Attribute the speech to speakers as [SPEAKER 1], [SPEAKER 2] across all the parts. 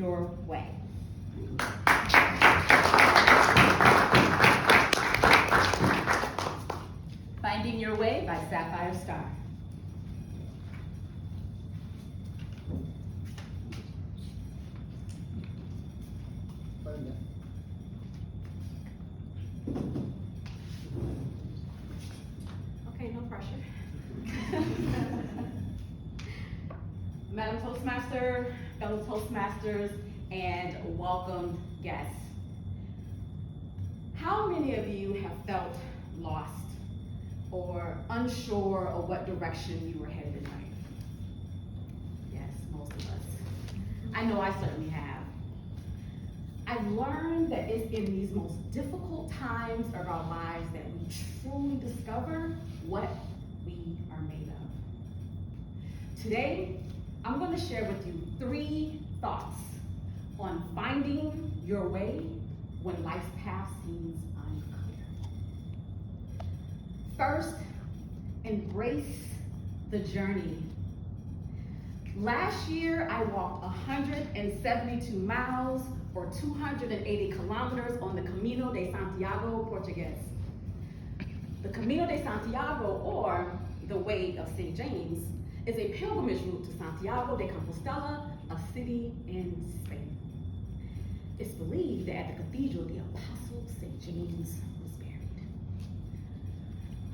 [SPEAKER 1] your way. Finding Your Way by Sapphire Star. Okay, no pressure. Madam Toastmaster, fellow Toastmasters, and welcome guests. How many of you have felt lost or unsure of what direction you were headed in life? Yes, most of us. I know I certainly have. I've learned that it's in these most difficult times of our lives that we truly discover what we are made of. Today, I'm going to share with you 3 thoughts on finding your way when life's path seems unclear. First, embrace the journey. Last year, I walked 172 miles or 280 kilometers on the Camino de Santiago Portugues. The Camino de Santiago, or the Way of St. James, is a pilgrimage route to Santiago de Compostela, a city in Spain. It's believed that at the cathedral, the Apostle St. James was buried.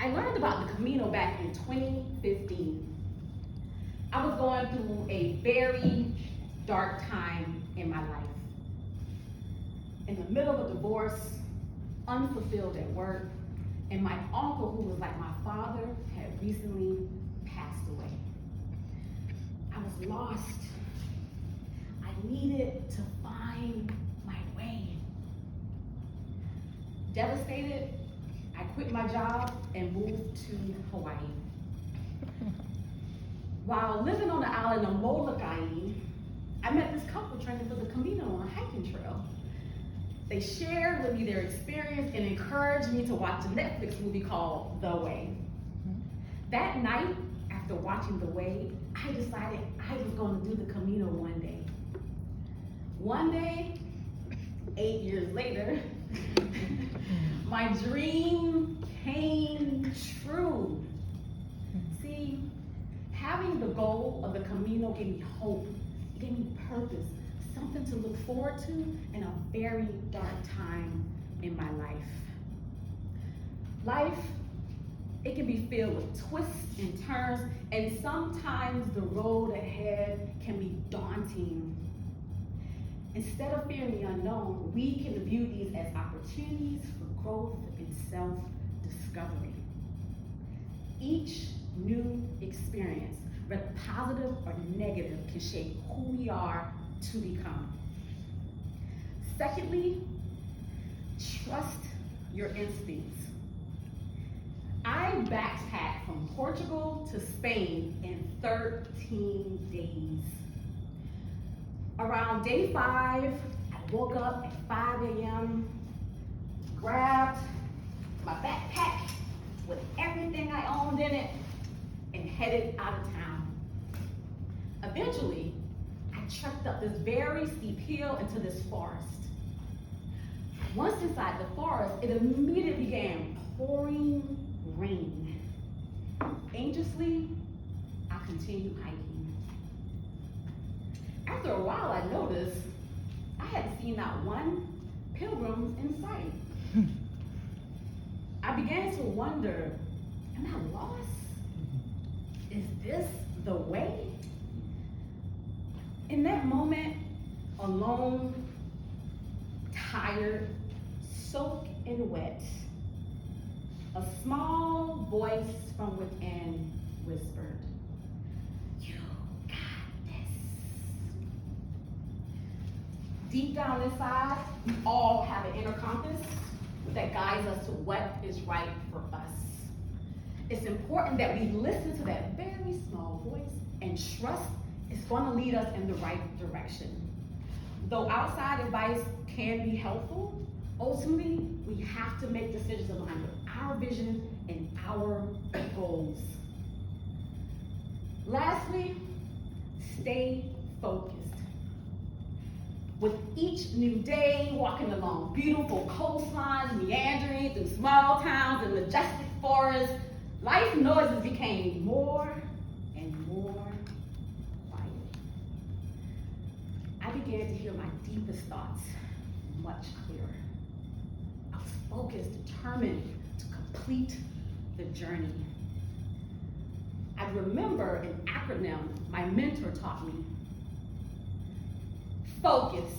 [SPEAKER 1] I learned about the Camino back in 2015. I was going through a very dark time in my life. In the middle of a divorce, unfulfilled at work, and my uncle, who was like my father, had recently passed away. I was lost. I needed to find my way. Devastated, I quit my job and moved to Hawaii. While living on the island of Molokai, I met this couple training for the Camino on a hiking trail. They shared with me their experience and encouraged me to watch a Netflix movie called The Way. That night, after watching The Way, I decided I was going to do the Camino one day. One day, 8 years later, my dream came true. See, having the goal of the Camino gave me hope, it gave me purpose, something to look forward to in a very dark time in my life. Life, it can be filled with twists and turns, and sometimes the road ahead can be daunting. Instead of fearing the unknown, we can view these as opportunities for growth and self-discovery. Each new experience, whether positive or negative, can shape who we are to become. Secondly, trust your instincts. I backpacked from Portugal to Spain in 13 days. Around day 5, I woke up at 5 a.m., grabbed my backpack with everything I owned in it, and headed out of town. Eventually, I trekked up this very steep hill into this forest. Once inside the forest, it immediately began pouring rain. Anxiously, I continued hiking. After a while, I noticed I hadn't seen not one pilgrim in sight. I began to wonder, am I lost? Is this the way? In that moment, alone, tired, soaked and wet, a small voice from within whispered, "You got this." Deep down inside, we all have an inner compass that guides us to what is right for us. It's important that we listen to that very small voice and trust it's going to lead us in the right direction. Though outside advice can be helpful, ultimately, we have to make decisions aligned with our vision and our goals. Lastly, stay focused. With each new day, walking along beautiful coastlines, meandering through small towns and majestic forests, life noises became more and more quiet. I began to hear my deepest thoughts much clearer. I was focused, determined to complete the journey. I remember an acronym my mentor taught me. Focus.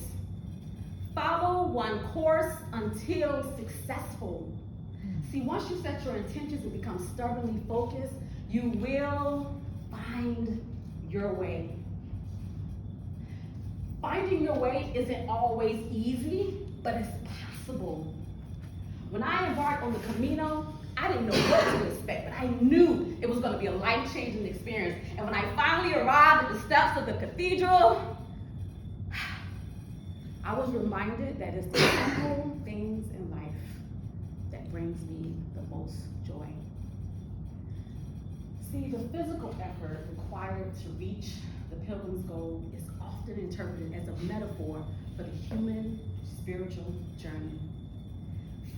[SPEAKER 1] Follow one course until successful. See, once you set your intentions and become stubbornly focused, you will find your way. Finding your way isn't always easy, but it's possible. When I embarked on the Camino, I didn't know what to expect, but I knew it was going to be a life-changing experience. And when I finally arrived at the steps of the cathedral, I was reminded that it's the simple things in life that brings me the most joy. See, the physical effort required to reach the pilgrim's goal is often interpreted as a metaphor for the human spiritual journey,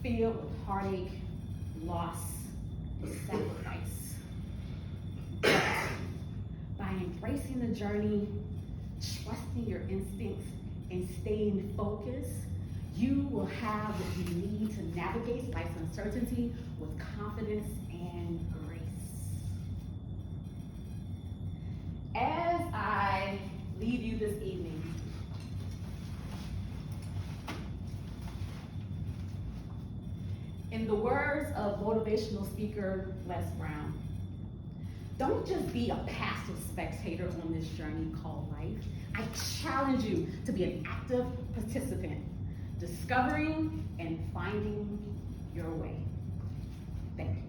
[SPEAKER 1] filled with heartache, loss, and sacrifice. But by embracing the journey, trusting your instincts, and staying focused, you will have what you need to navigate life's uncertainty with confidence and grace. As I leave you this evening, in the words of motivational speaker Les Brown, don't just be a passive spectator on this journey called life. I challenge you to be an active participant, discovering and finding your way. Thank you.